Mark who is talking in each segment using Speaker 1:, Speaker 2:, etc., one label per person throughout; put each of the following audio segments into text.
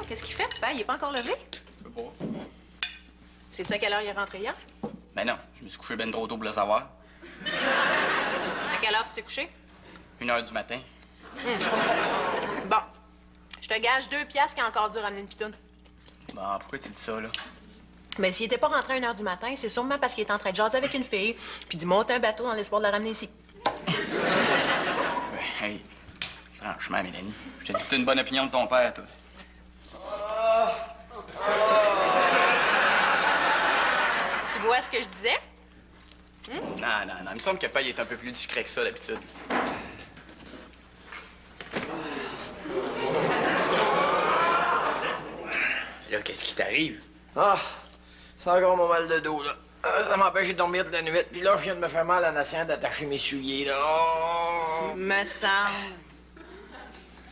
Speaker 1: qu'est-ce qu'il fait, papa? Il est pas encore levé?
Speaker 2: Je sais pas.
Speaker 1: Sais-tu à quelle heure il est rentré hier?
Speaker 2: Ben non, je me suis couché ben trop tôt pour le savoir.
Speaker 1: À quelle heure tu t'es couché?
Speaker 2: 1h du matin.
Speaker 1: Bon. Je te gage 2 piastres qu'il a encore dû ramener une pitoune.
Speaker 2: Bon, pourquoi tu dis ça, là?
Speaker 1: Ben, s'il était pas rentré à 1h du matin, c'est sûrement parce qu'il était en train de jaser avec une fille, puis d'y monter un bateau dans l'espoir de la ramener ici.
Speaker 2: Ben, hey, franchement, Mélanie, je te dis que t'as une bonne opinion de ton père, toi.
Speaker 1: Tu vois ce que je disais?
Speaker 2: Non, il me semble que Papa il est un peu plus discret que ça, d'habitude. Là, qu'est-ce qui t'arrive?
Speaker 3: Ah, c'est encore mon mal de dos, là. Ça m'empêche de dormir toute la nuit. Puis là, je viens de me faire mal en essayant d'attacher mes souliers, là. Oh!
Speaker 1: Me semble.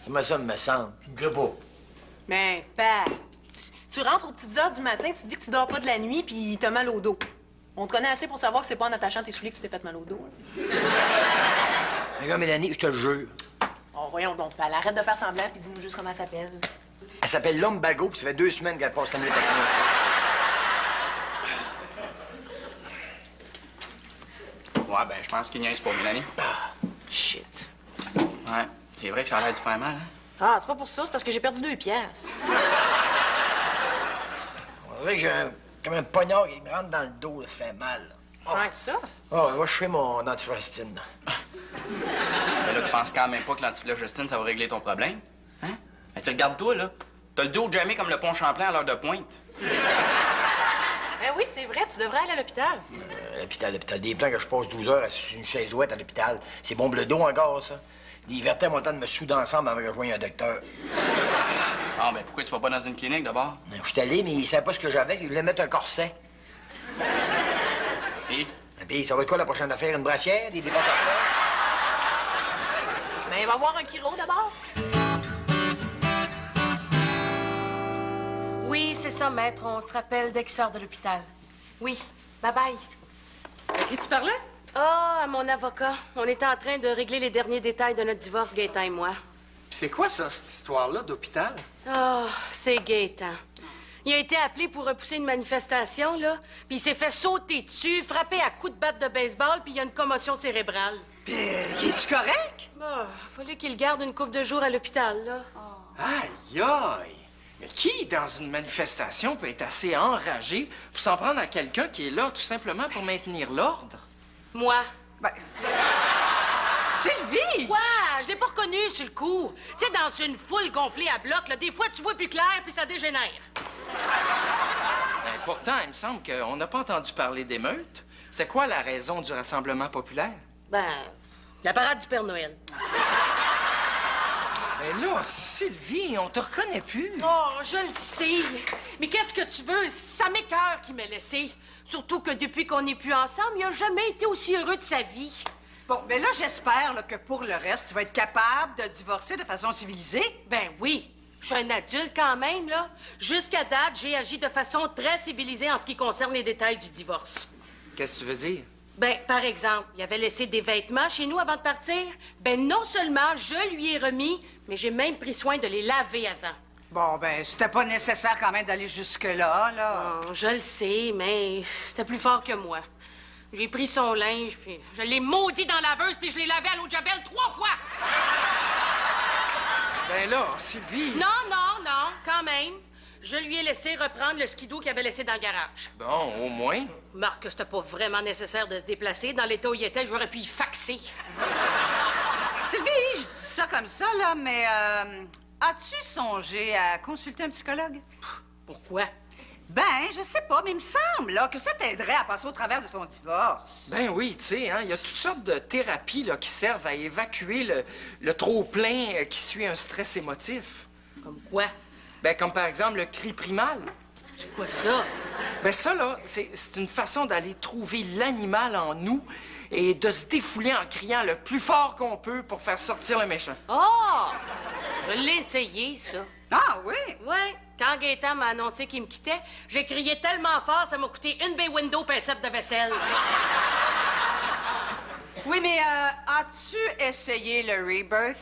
Speaker 3: Comment ça me semble? Je me crée pas.
Speaker 1: Ben, papa, tu rentres aux petites heures du matin, tu te dis que tu dors pas de la nuit, puis t'as mal au dos. On te connaît assez pour savoir que c'est pas en attachant tes souliers que tu t'es fait mal au dos.
Speaker 3: Mais là, Mélanie, je te le jure.
Speaker 1: Oh, voyons donc, papa, arrête de faire semblant, puis dis-nous juste comment elle s'appelle.
Speaker 3: Elle s'appelle Lumbago, puis ça fait 2 semaines qu'elle passe la nuit avec moi.
Speaker 2: Ouais, ben, je pense qu'il niaise pas, Mélanie.
Speaker 3: Shit.
Speaker 2: Ouais, c'est vrai que ça a l'air de faire mal, hein?
Speaker 1: Ah, c'est pas pour ça, c'est parce que j'ai perdu 2 piastres.
Speaker 3: On dirait que j'ai comme un poignard qui me rentre dans le dos, là, ça fait mal. Là.
Speaker 1: Comment que ça?
Speaker 3: Oh, moi, je fais mon antifrostine.
Speaker 2: Mais là, tu penses quand même pas que l'antiflogestine, ça va régler ton problème? Hein? Ben, tu regarde-toi, là. T'as le dos jamais comme le pont Champlain à l'heure de pointe.
Speaker 1: Ben oui, c'est vrai, tu devrais aller à l'hôpital.
Speaker 3: L'hôpital des plans que je passe 12 heures assis sur une chaise ouette à l'hôpital. C'est bon pour le dos encore, ça. Les vertèbres ont le temps de me souder ensemble avant que je rejoigne un docteur.
Speaker 2: Ah, ben, pourquoi tu vas pas dans une clinique, d'abord?
Speaker 3: Je suis allé, mais ils savaient pas ce que j'avais. Ils voulaient mettre un corset.
Speaker 2: Et?
Speaker 3: Et puis, ça va être quoi la prochaine affaire? Une brassière? Des pantalons?
Speaker 1: Ben, il va voir un kilo d'abord.
Speaker 4: Oui, c'est ça, maître. On se rappelle dès qu'il sort de l'hôpital. Oui. Bye-bye.
Speaker 5: À qui tu parlais?
Speaker 4: Ah, à mon avocat. On était en train de régler les derniers détails de notre divorce, Gaétan et moi.
Speaker 5: Puis c'est quoi ça, cette histoire-là d'hôpital?
Speaker 4: Ah, c'est Gaétan. Il a été appelé pour repousser une manifestation, là, puis il s'est fait sauter dessus, frapper à coups de batte de baseball, puis il y a une commotion cérébrale.
Speaker 5: Puis, es-tu correct?
Speaker 4: Ah, fallait qu'il garde une couple de jours à l'hôpital, là.
Speaker 5: Aïe, aïe! Mais qui, dans une manifestation, peut être assez enragé pour s'en prendre à quelqu'un qui est là tout simplement pour maintenir l'ordre?
Speaker 4: Moi.
Speaker 5: Ben... Sylvie!
Speaker 4: Quoi? Je l'ai pas reconnu sur le coup. Tu sais, dans une foule gonflée à bloc, là, des fois, tu vois plus clair, puis ça dégénère.
Speaker 5: Ben, pourtant, il me semble qu'on n'a pas entendu parler d'émeute. C'est quoi la raison du rassemblement populaire?
Speaker 4: Ben, la parade du Père Noël.
Speaker 5: Ben là, Sylvie, on te reconnaît plus.
Speaker 4: Oh, je le sais. Mais qu'est-ce que tu veux? Ça m'écoeure qu'il m'ait laissé. Surtout que depuis qu'on n'est plus ensemble, il a jamais été aussi heureux de sa vie.
Speaker 6: Bon, mais là, j'espère là, que pour le reste, tu vas être capable de divorcer de façon civilisée.
Speaker 4: Ben oui. Je suis un adulte quand même, là. Jusqu'à date, j'ai agi de façon très civilisée en ce qui concerne les détails du divorce.
Speaker 5: Qu'est-ce que tu veux dire?
Speaker 4: Ben, par exemple, il avait laissé des vêtements chez nous avant de partir. Ben, non seulement je lui ai remis, mais j'ai même pris soin de les laver avant.
Speaker 6: Bon, ben, c'était pas nécessaire quand même d'aller jusque-là, là.
Speaker 4: Oh, je le sais, mais c'était plus fort que moi. J'ai pris son linge, puis je l'ai maudit dans la laveuse, puis je l'ai lavé à l'eau de Javel 3 fois!
Speaker 5: Ben là, Sylvie...
Speaker 4: Non, quand même. Je lui ai laissé reprendre le skidoo qu'il avait laissé dans le garage.
Speaker 5: Bon, au moins.
Speaker 4: Remarque que c'était pas vraiment nécessaire de se déplacer. Dans l'état où il était, j'aurais pu y faxer.
Speaker 6: Sylvie, je dis ça comme ça, là, mais as-tu songé à consulter un psychologue?
Speaker 4: Pourquoi?
Speaker 6: Ben, je sais pas, mais il me semble, là, que ça t'aiderait à passer au travers de ton divorce.
Speaker 5: Ben oui, tu sais, hein, il y a toutes sortes de thérapies là, qui servent à évacuer le trop-plein qui suit un stress émotif.
Speaker 4: Comme quoi?
Speaker 5: Ben, comme par exemple le cri primal.
Speaker 4: C'est quoi ça?
Speaker 5: Ben ça, là, c'est une façon d'aller trouver l'animal en nous et de se défouler en criant le plus fort qu'on peut pour faire sortir le méchant.
Speaker 4: Oh! Je l'ai essayé, ça.
Speaker 6: Ah oui?
Speaker 4: Ouais. Quand Gaétan m'a annoncé qu'il me quittait, j'ai crié tellement fort, ça m'a coûté une baie window et un set de vaisselle.
Speaker 6: Oui, mais as-tu essayé le rebirth?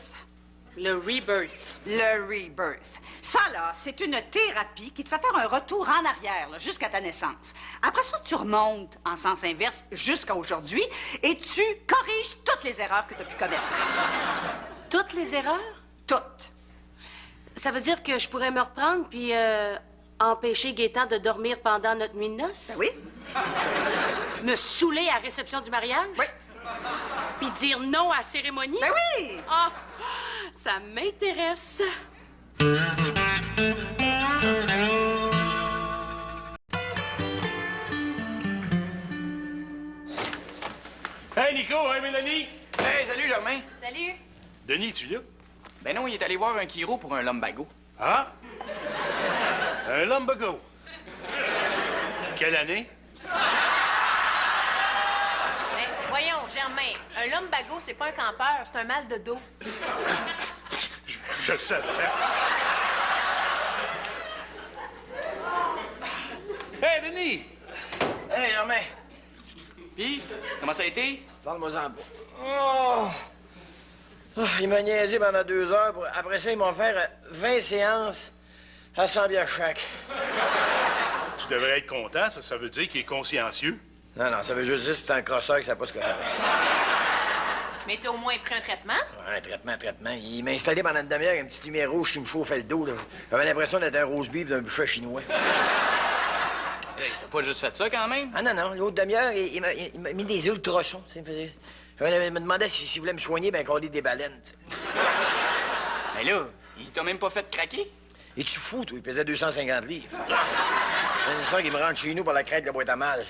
Speaker 4: Le rebirth.
Speaker 6: Le rebirth. Ça, là, c'est une thérapie qui te fait faire un retour en arrière, là, jusqu'à ta naissance. Après ça, tu remontes en sens inverse jusqu'à aujourd'hui et tu corriges toutes les erreurs que tu as pu commettre.
Speaker 4: Toutes les erreurs?
Speaker 6: Toutes.
Speaker 4: Ça veut dire que je pourrais me reprendre puis empêcher Gaétan de dormir pendant notre nuit de noces?
Speaker 6: Ben oui.
Speaker 4: Me saouler à la réception du mariage?
Speaker 6: Oui.
Speaker 4: Puis dire non à la cérémonie?
Speaker 6: Ben oui.
Speaker 4: Ah, ça m'intéresse.
Speaker 7: Hey, Nico, hein, Mélanie?
Speaker 2: Hey, salut, Germain.
Speaker 1: Salut.
Speaker 7: Denis, tu là?
Speaker 2: Ben non, il est allé voir un chiro pour un lumbago.
Speaker 7: Ah? Un lumbago. Quelle année?
Speaker 1: Mais voyons, Germain, un lumbago, c'est pas un campeur, c'est un mal de dos.
Speaker 7: Je savais. Hey, Denis!
Speaker 3: Hey, Germain,
Speaker 2: Puis, comment ça a été?
Speaker 3: parle-moi-en pas. Oh! Ah, il m'a niaisé pendant 2 heures. Après ça, ils m'ont fait 20 séances à 100 bières chaque.
Speaker 7: Tu devrais être content, ça veut dire qu'il est consciencieux.
Speaker 3: Non, non, ça veut juste dire que c'est un crosseur qui sait pas ce qu'il fait.
Speaker 1: Mais t'as au moins pris un traitement?
Speaker 3: Un traitement. Il m'a installé pendant une demi-heure une petite lumière rouge qui me chauffait le dos, là. J'avais l'impression d'être un rose beef d'un buffet chinois.
Speaker 2: Hey, t'as pas juste fait ça quand même?
Speaker 3: Ah non, l'autre demi-heure, il m'a mis des ultrasons, tu sais, il me faisait... Il me demandait s'il voulait me soigner, ben qu'on lit des baleines, tu sais.
Speaker 2: Mais là, il t'a même pas fait craquer?
Speaker 3: Es-tu fou, toi? Il pesait 250 livres. C'est ça qui me rentre chez nous pour la crête de la boîte à mal.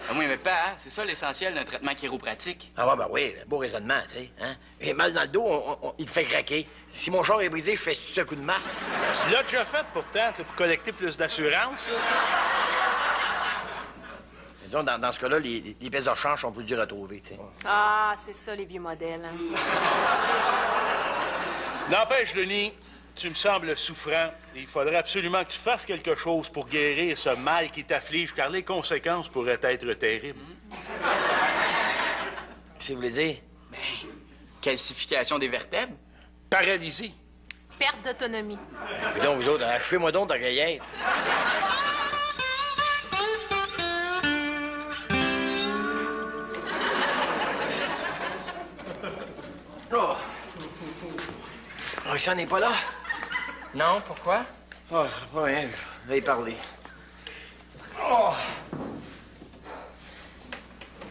Speaker 2: Ah, oui, mais pas, hein? C'est ça l'essentiel d'un traitement chiropratique.
Speaker 3: Ah ouais, ben oui, beau raisonnement, tu sais. Hein? Et mal dans le dos, il te fait craquer. Si mon char est brisé, je fais ce coup de masse.
Speaker 7: Tu l'as déjà fait pourtant, c'est pour collecter plus d'assurance, là.
Speaker 3: Disons, dans ce cas-là, les pièces de rechange sont plus dures à trouver, tu sais.
Speaker 1: Ah, c'est ça, les vieux modèles. Hein.
Speaker 7: N'empêche, Denis, tu me sembles souffrant. Il faudrait absolument que tu fasses quelque chose pour guérir ce mal qui t'afflige, car les conséquences pourraient être terribles.
Speaker 3: Qu'est-ce que vous voulez dire?
Speaker 2: Calcification des vertèbres?
Speaker 7: Paralysie.
Speaker 1: Perte d'autonomie.
Speaker 3: Et donc, vous autres, achevez-moi donc ta cueillette. Oh! Roxane n'est pas là?
Speaker 5: Non, pourquoi?
Speaker 3: Oh, pas rien, je vais y parler. Oh!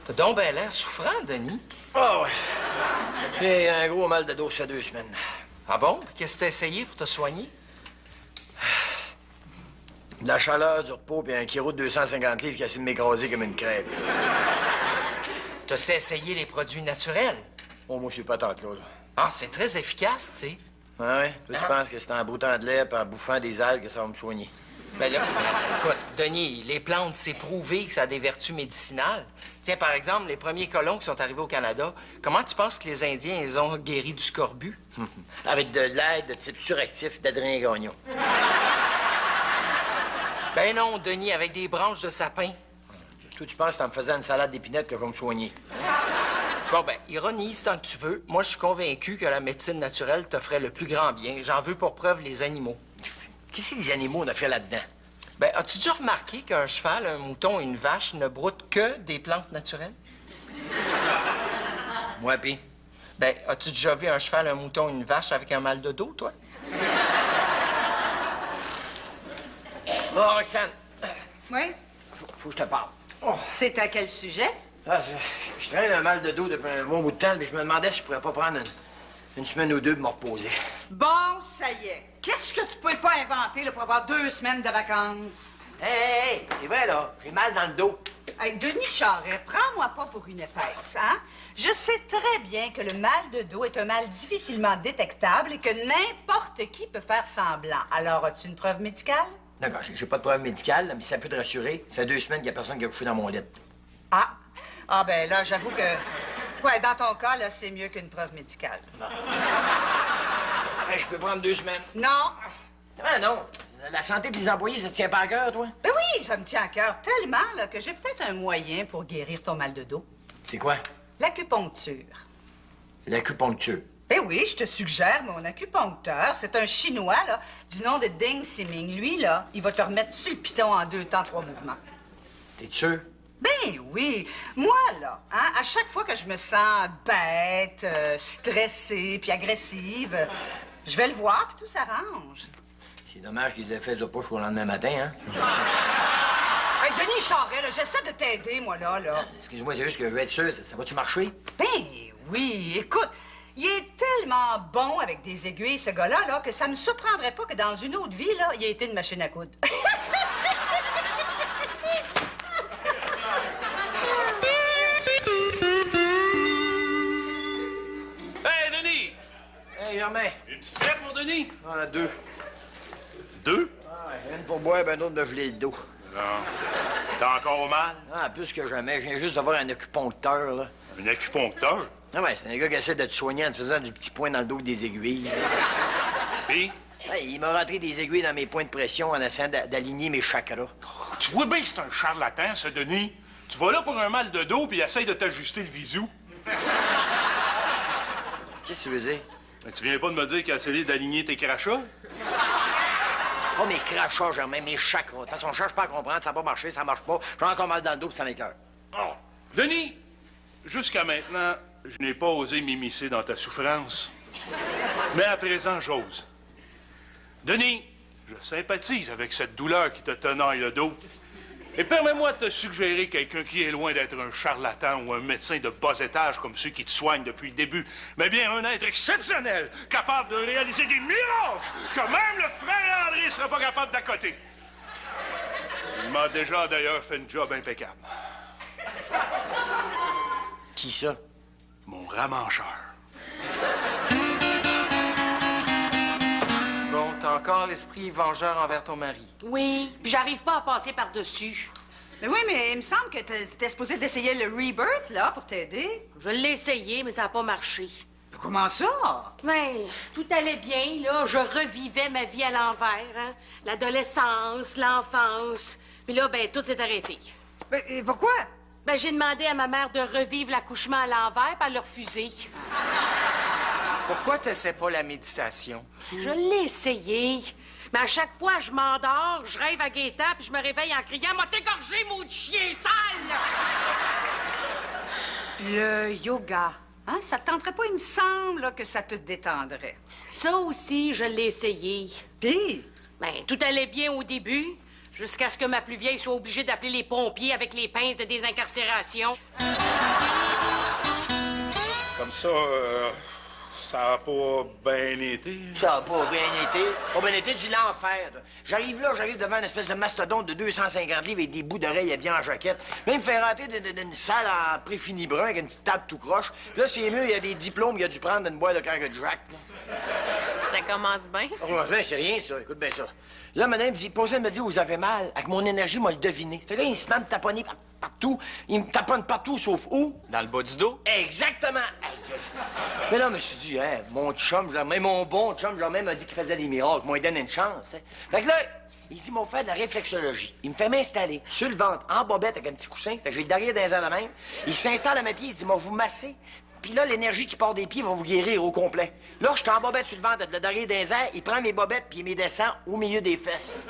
Speaker 5: T'as donc ben l'air souffrant, Denis.
Speaker 3: Oh, ouais. J'ai un gros mal de dos, ça fait 2 semaines.
Speaker 5: Ah bon? Puis qu'est-ce que t'as essayé pour te soigner?
Speaker 3: De la chaleur, du repos, puis un chiro de 250 livres qui a essayé de m'écraser comme une crêpe.
Speaker 5: T'as essayé les produits naturels?
Speaker 3: Oh, moi, je suis pas tant que là.
Speaker 5: Ah, c'est très efficace, tu sais.
Speaker 3: Ah ouais? Toi, tu penses que c'est en boutant de l'air et en bouffant des algues que ça va me soigner?
Speaker 5: Ben là, écoute, Denis, les plantes, c'est prouvé que ça a des vertus médicinales. Tiens, par exemple, les premiers colons qui sont arrivés au Canada, comment tu penses que les Indiens, ils ont guéri du scorbut?
Speaker 3: Avec de l'aide de type suractif d'Adrien Gagnon.
Speaker 5: Ben non, Denis, avec des branches de sapin.
Speaker 3: Toi, tu penses que ça me faisait une salade d'épinettes que je vais me soigner?
Speaker 5: Bon, ben, ironise tant que tu veux. Moi, je suis convaincu que la médecine naturelle te ferait le plus grand bien. J'en veux pour preuve les animaux.
Speaker 3: Qu'est-ce que les animaux on a fait là-dedans?
Speaker 5: Ben, as-tu déjà remarqué qu'un cheval, un mouton et une vache ne broutent que des plantes naturelles?
Speaker 3: Moi, pis?
Speaker 5: Ben, as-tu déjà vu un cheval, un mouton et une vache avec un mal de dos, toi?
Speaker 3: Oh, Roxane,
Speaker 6: Oui?
Speaker 3: faut que je te parle.
Speaker 6: C'est à quel sujet?
Speaker 3: Ah, je traîne un mal de dos depuis un bon bout de temps, puis je me demandais si je pourrais pas prendre une semaine ou 2 pour me reposer.
Speaker 6: Bon, ça y est. Qu'est-ce que tu peux pas inventer là, pour avoir 2 semaines de vacances?
Speaker 3: Hey, c'est vrai, là, j'ai mal dans le dos.
Speaker 6: Hey, Denis Charest, prends-moi pas pour une épaisse, hein? Je sais très bien que le mal de dos est un mal difficilement détectable et que n'importe qui peut faire semblant. Alors, as-tu une preuve médicale?
Speaker 3: D'accord, j'ai pas de preuve médicale, mais ça peut te rassurer. Ça fait 2 semaines qu'il y a personne qui a couché dans mon lit.
Speaker 6: Ah! Ah, ben là, j'avoue que... Ouais, dans ton cas, là, c'est mieux qu'une preuve médicale.
Speaker 3: Enfin, je peux prendre 2 semaines.
Speaker 6: Non!
Speaker 3: Ah non, la santé des employés, ça te tient pas à cœur, toi?
Speaker 6: Ben oui, ça me tient à cœur tellement, là, que j'ai peut-être un moyen pour guérir ton mal de dos.
Speaker 3: C'est quoi?
Speaker 6: L'acupuncture.
Speaker 3: L'acupuncture.
Speaker 6: Ben oui, je te suggère mon acupuncteur. C'est un Chinois, là, du nom de Deng Siming. Lui, là, il va te remettre sur le piton en 2 temps, 3 mouvements.
Speaker 3: T'es sûr?
Speaker 6: Ben oui. Moi, là, hein, à chaque fois que je me sens bête, stressée, puis agressive, je vais le voir, puis tout s'arrange.
Speaker 3: C'est dommage qu'ils aient fait du push au lendemain matin, hein?
Speaker 6: Hey, Denis Charret, là, j'essaie de t'aider, moi, là.
Speaker 3: Excuse-moi, c'est juste que je veux être sûr, ça va-tu marcher?
Speaker 6: Ben oui, écoute, il est tellement bon avec des aiguilles, ce gars-là, là, que ça me surprendrait pas que dans une autre vie, là, il ait été une machine à coudre.
Speaker 7: Hey, Denis!
Speaker 3: Hey, Germain!
Speaker 7: Une petite traite, mon Denis?
Speaker 3: On en a 2.
Speaker 7: 2?
Speaker 3: Une pour boire, ben d'autre de geler le dos.
Speaker 7: Non. T'as encore mal?
Speaker 3: Ah, plus que jamais. Je viens juste de voir un acupuncteur, là.
Speaker 7: Un acupuncteur?
Speaker 3: Ah ouais, c'est un gars qui essaie de te soigner en te faisant du petit point dans le dos avec des aiguilles.
Speaker 7: Pis?
Speaker 3: Hey, il m'a rentré des aiguilles dans mes points de pression en essayant d'aligner mes chakras.
Speaker 7: Tu vois bien que c'est un charlatan, ce Denis. Tu vas là pour un mal de dos puis essaye de t'ajuster le visou.
Speaker 3: Qu'est-ce que tu veux dire?
Speaker 7: Mais tu viens pas de me dire qu'il a essayé d'aligner tes crachats?
Speaker 3: Pas mes crachats, Germain, mes chakras. De toute façon, je cherche pas à comprendre, ça n'a pas marché, ça marche pas. J'ai encore mal dans le dos puis ça m'écoeure.
Speaker 7: Oh. Denis, jusqu'à maintenant, je n'ai pas osé m'immiscer dans ta souffrance. Mais à présent, j'ose. Denis, je sympathise avec cette douleur qui te tenaille le dos. Et permets-moi de te suggérer quelqu'un qui est loin d'être un charlatan ou un médecin de bas étage comme ceux qui te soignent depuis le début, mais bien un être exceptionnel, capable de réaliser des miracles que même le frère André ne serait pas capable d'accoter. Il m'a déjà d'ailleurs fait une job impeccable.
Speaker 3: Qui ça?
Speaker 7: Mon ramancheur.
Speaker 5: Bon, t'as encore l'esprit vengeur envers ton mari.
Speaker 4: Oui, puis j'arrive pas à passer par-dessus.
Speaker 6: Mais oui, mais il me semble que t'étais supposé d'essayer le Rebirth, là, pour t'aider.
Speaker 4: Je l'ai essayé, mais ça n'a pas marché.
Speaker 6: Mais comment ça?
Speaker 4: Ben, tout allait bien, là. Je revivais ma vie à l'envers, hein. L'adolescence, l'enfance. Puis là, ben, tout s'est arrêté.
Speaker 6: Mais pourquoi?
Speaker 4: Ben, j'ai demandé à ma mère de revivre l'accouchement à l'envers, puis elle l'a refusé.
Speaker 5: Pourquoi t'essaies pas la méditation?
Speaker 4: Je l'ai essayé. Mais à chaque fois, je m'endors, je rêve à Gaétan, puis je me réveille en criant « M'a t'égorgé, maudit chien sale! »
Speaker 6: Le yoga. Hein? Ça te tenterait pas, il me semble, là, que ça te détendrait.
Speaker 4: Ça aussi, je l'ai essayé.
Speaker 6: Puis?
Speaker 4: Ben, tout allait bien au début, jusqu'à ce que ma plus vieille soit obligée d'appeler les pompiers avec les pinces de désincarcération.
Speaker 7: Comme ça, ça a pas bien été.
Speaker 3: Ça a pas bien été. Pas bien été du l'enfer. J'arrive devant une espèce de mastodonte de 250 livres avec des bouts d'oreilles habillés en jaquette. Là, il me fait rentrer d'une salle en préfini brun avec une petite table tout croche. Là, c'est mieux, il y a des diplômes qu'il a dû prendre d'une boîte de Cargo Jack.
Speaker 1: Ça commence bien.
Speaker 3: Ça commence bien, c'est rien, ça. Écoute bien ça. Là, madame me dit, posez, elle me dit, vous avez mal. Avec mon énergie, moi, le deviner. Fait que là, il se met à me taponner partout. Il me taponne partout, sauf où?
Speaker 2: Dans le bas du dos?
Speaker 3: Exactement. Mais là, je me suis dit, hein, mon chum, mon bon chum, même m'a dit qu'il faisait des miracles. Moi, il donne une chance. Hein. Fait que là, il dit, mon faire de la réflexologie. Il me fait m'installer sur le ventre, en bobette, avec un petit coussin. Fait que j'ai le derrière dans les airs de même. Il s'installe à mes pieds, il dit, moi, vous massez. Puis là, l'énergie qui part des pieds va vous guérir au complet. Là, je suis en bobette sur le ventre, le derrière dans les airs. Il prend mes bobettes, puis il me descend au milieu des fesses.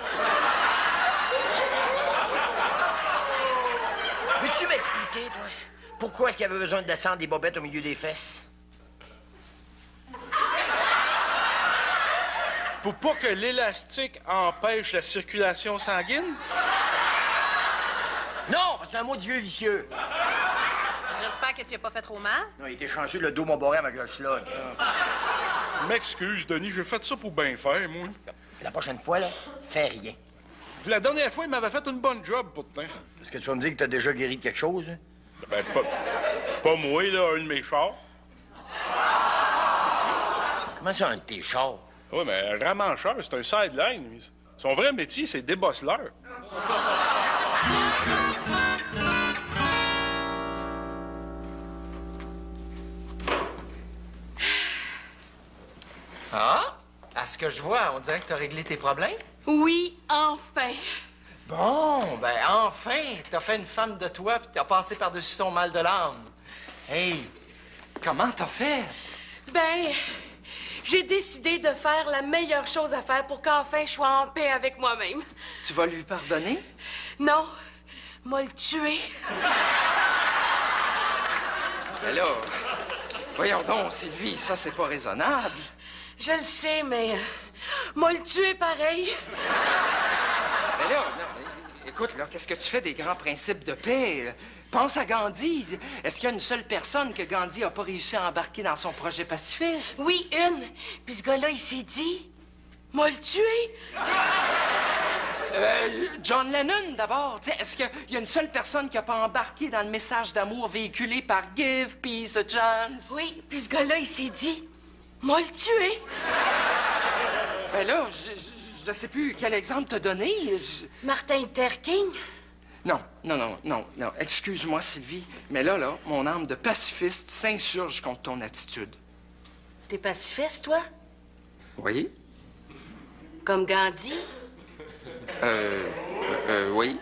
Speaker 3: Peux-tu m'expliquer, toi? Pourquoi est-ce qu'il avait besoin de descendre des bobettes au milieu des fesses?
Speaker 7: Pour pas que l'élastique empêche la circulation sanguine?
Speaker 3: Non, parce que c'est un mot de vieux vicieux.
Speaker 1: J'espère que tu as pas fait trop mal.
Speaker 3: Non, il était chanceux, le dos m'a barré avec le slug.
Speaker 7: M'excuse, Denis, j'ai fait ça pour bien faire, moi.
Speaker 3: La prochaine fois, là, fais rien.
Speaker 7: Puis la dernière fois, il m'avait fait une bonne job, pourtant.
Speaker 3: Est-ce que tu vas me dire que t'as déjà guéri de quelque chose? Hein?
Speaker 7: Ben, pas moi, là, un de mes chars.
Speaker 3: Comment ça, un de tes chars?
Speaker 7: Oui, mais un ramancheur, c'est un sideline. Son vrai métier, c'est débosseleur.
Speaker 5: Ah? À ce que je vois, on dirait que t'as réglé tes problèmes.
Speaker 4: Oui, enfin.
Speaker 5: Bon, ben enfin, t'as fait une femme de toi puis t'as passé par-dessus ton mal de l'âme. Hey, comment t'as fait?
Speaker 4: Ben, j'ai décidé de faire la meilleure chose à faire pour qu'enfin je sois en paix avec moi-même.
Speaker 5: Tu vas lui pardonner?
Speaker 4: Non, m'a le tuer.
Speaker 5: Mais là, voyons donc, Sylvie, ça, c'est pas raisonnable.
Speaker 4: Je le sais, mais m'a le tuer pareil.
Speaker 5: Mais là, non, écoute, là, qu'est-ce que tu fais des grands principes de paix? Pense à Gandhi. Est-ce qu'il y a une seule personne que Gandhi n'a pas réussi à embarquer dans son projet pacifiste?
Speaker 4: Oui, une. Puis ce gars-là, il s'est dit, m'a le tuer.
Speaker 5: John Lennon, d'abord. Tu sais, est-ce qu'il y a une seule personne qui n'a pas embarqué dans le message d'amour véhiculé par Give Peace a Chance?
Speaker 4: Oui, puis ce gars-là, il s'est dit, m'a le tuer.
Speaker 5: Ben là, je sais plus quel exemple te donner.
Speaker 4: Martin Luther King.
Speaker 5: Non. Excuse-moi, Sylvie, mais là, mon âme de pacifiste s'insurge contre ton attitude.
Speaker 4: T'es pacifiste, toi?
Speaker 5: Oui?
Speaker 4: Comme Gandhi?
Speaker 5: Oui.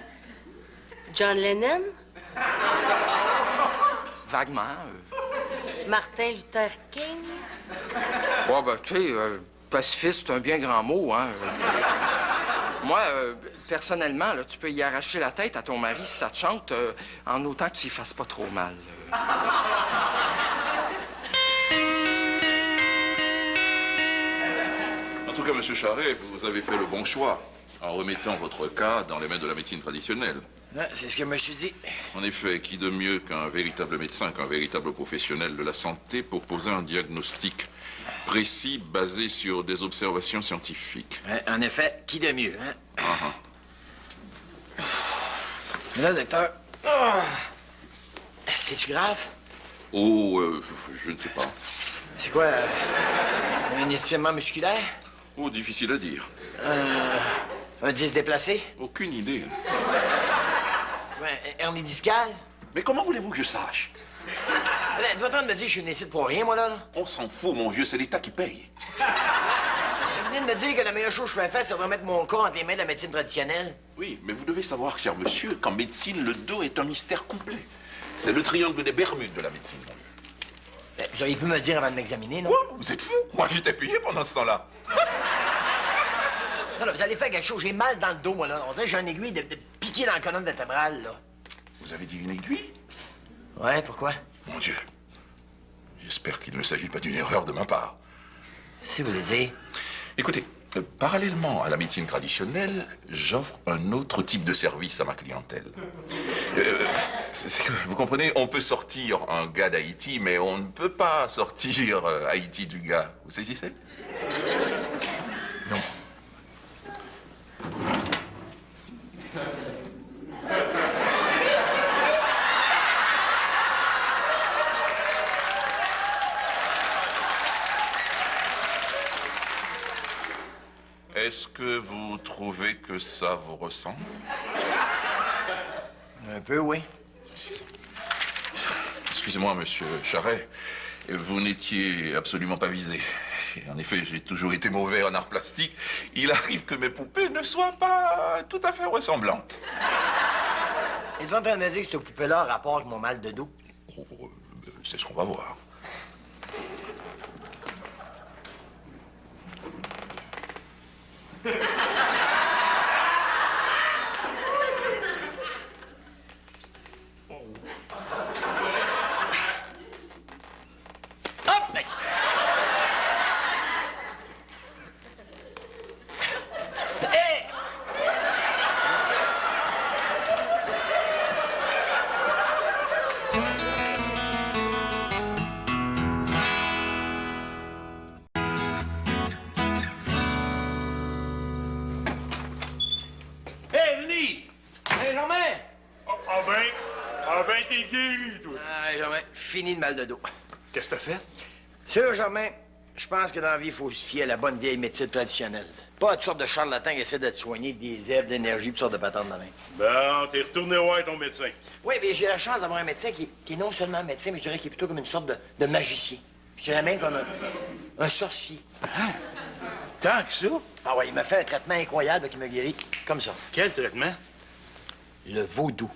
Speaker 4: John Lennon?
Speaker 5: Vaguement.
Speaker 4: Martin Luther King?
Speaker 5: Bon, ben, tu sais, pacifiste, c'est un bien grand mot, hein. Moi, personnellement, là, tu peux y arracher la tête à ton mari si ça te chante, en autant que tu y fasses pas trop mal.
Speaker 8: En tout cas, M. Charret, vous avez fait le bon choix en remettant votre cas dans les mains de la médecine traditionnelle.
Speaker 3: Ouais, c'est ce que je me suis dit.
Speaker 8: En effet, qui de mieux qu'un véritable médecin, qu'un véritable professionnel de la santé pour poser un diagnostic précis basé sur des observations scientifiques?
Speaker 3: Ouais, en effet, qui de mieux, hein?
Speaker 8: Uh-huh.
Speaker 3: Mais là, docteur... C'est-tu grave?
Speaker 8: Oh, je ne sais pas.
Speaker 3: C'est quoi, un étirement musculaire?
Speaker 8: Oh, difficile à dire.
Speaker 3: Un disque déplacé?
Speaker 8: Aucune idée.
Speaker 3: Ouais, hernie discale?
Speaker 8: Mais comment voulez-vous que je sache?
Speaker 3: Tu vas attendre de me dire que je suis une ici pour rien, moi, là?
Speaker 8: On s'en fout, mon vieux, c'est l'État qui paye.
Speaker 3: Vous venez de me dire que la meilleure chose que je pouvais faire, c'est de remettre mon corps entre les mains de la médecine traditionnelle.
Speaker 8: Oui, mais vous devez savoir, cher monsieur, qu'en médecine, le dos est un mystère complet. C'est le triangle des Bermudes de la médecine.
Speaker 3: Vous auriez pu me le dire avant de m'examiner, non?
Speaker 8: Quoi? Vous êtes fou? Moi, j'étais payé pendant ce temps-là.
Speaker 3: Non, vous allez faire quelque chose. J'ai mal dans le dos, moi, là. On dirait que j'ai une aiguille de piqué dans la colonne vertébrale, là.
Speaker 8: Vous avez dit une aiguille?
Speaker 3: Ouais, pourquoi?
Speaker 8: Mon Dieu. J'espère qu'il ne s'agit pas d'une erreur de ma part.
Speaker 3: Si vous voulez dire.
Speaker 8: Écoutez, parallèlement à la médecine traditionnelle, j'offre un autre type de service à ma clientèle. Vous comprenez, on peut sortir un gars d'Haïti, mais on ne peut pas sortir Haïti du gars. Vous saisissez?
Speaker 3: Non.
Speaker 8: Est-ce que vous trouvez que ça vous ressemble?
Speaker 3: Un peu, oui.
Speaker 8: Excusez-moi, monsieur Charret, vous n'étiez absolument pas visé. En effet, j'ai toujours été mauvais en art plastique. Il arrive que mes poupées ne soient pas tout à fait ressemblantes.
Speaker 3: Êtes-vous en train de me dire que cette poupée-là a rapport avec mon mal de dos?
Speaker 8: Oh, c'est ce qu'on va voir.
Speaker 3: Hop! Hey!
Speaker 7: Hé, Denis!
Speaker 3: Hey, Germain!
Speaker 7: Ah ben, t'es guéri, toi.
Speaker 3: Ah, Germain, fini le mal de dos.
Speaker 7: Qu'est-ce que t'as fait?
Speaker 3: Sûr, Germain, je pense que dans la vie, il faut se fier à la bonne vieille médecine traditionnelle. Pas à toutes sortes de charlatans qui essaient de te soigner avec des herbes d'énergie et toutes sortes de patentes de main.
Speaker 7: Bon, t'es retourné voir ton médecin.
Speaker 3: Oui, mais j'ai la chance d'avoir un médecin qui est non seulement médecin, mais je dirais qu'il est plutôt comme une sorte de magicien. Je dirais même comme un sorcier.
Speaker 7: Tant que ça?
Speaker 3: Ah ouais, il m'a fait un traitement incroyable qui m'a guéri comme ça.
Speaker 7: Quel traitement?
Speaker 3: Le vaudou.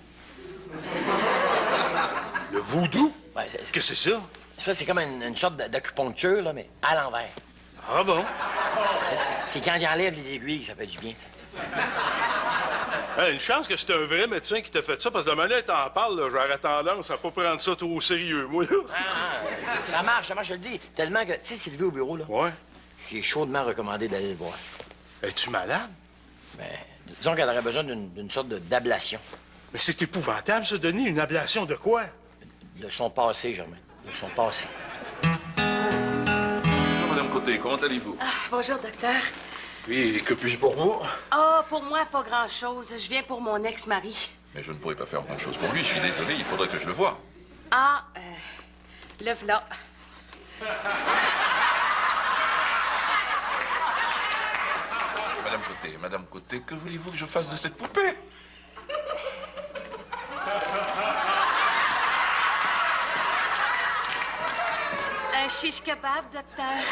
Speaker 7: Le voodoo?
Speaker 3: Ouais,
Speaker 7: Qu'est-ce que c'est ça?
Speaker 3: Ça, c'est comme une sorte d'acupuncture, là, mais à l'envers.
Speaker 7: Ah bon?
Speaker 3: C'est quand il enlève les aiguilles que ça fait du bien, ça.
Speaker 7: Hey, une chance que c'est un vrai médecin qui t'a fait ça, parce que de la manière dont t'en parles, là, j'aurais tendance à pas prendre ça trop au sérieux, moi, là.
Speaker 3: Ça marche, je le dis. Tellement que, tu sais, Sylvie au bureau, là,
Speaker 7: Ouais.
Speaker 3: j'ai chaudement recommandé d'aller le voir.
Speaker 7: Es-tu malade?
Speaker 3: Ben, disons qu'elle aurait besoin d'une sorte d'ablation.
Speaker 7: Mais c'est épouvantable, ça, Denis. Une ablation de quoi?
Speaker 3: De son passé, Germain. De son passé.
Speaker 8: Bonjour, Madame Côté, comment allez-vous?
Speaker 4: Bonjour, docteur.
Speaker 8: Oui, que puis-je pour vous?
Speaker 4: Ah, pour moi, pas grand-chose. Je viens pour mon ex-mari.
Speaker 8: Mais je ne pourrais pas faire grand-chose pour lui, je suis désolé, il faudrait que je le voie.
Speaker 4: Ah, le v'là.
Speaker 8: Madame Côté, que voulez-vous que je fasse de cette poupée?
Speaker 4: Un shish kebab, docteur.